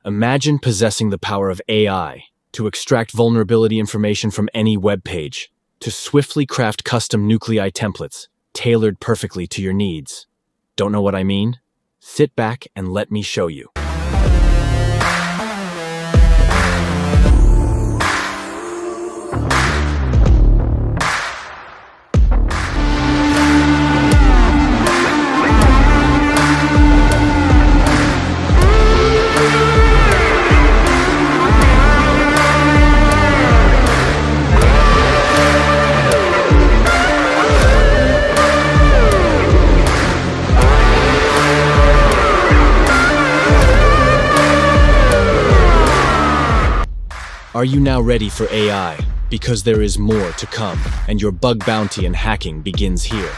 Imagine possessing the power of AI to extract vulnerability information from any web page, to swiftly craft custom nuclei templates tailored perfectly to your needs. Don't know what I mean? Sit back and let me show you. Are you now ready for AI? Because there is more to come, and your bug bounty and hacking begins here.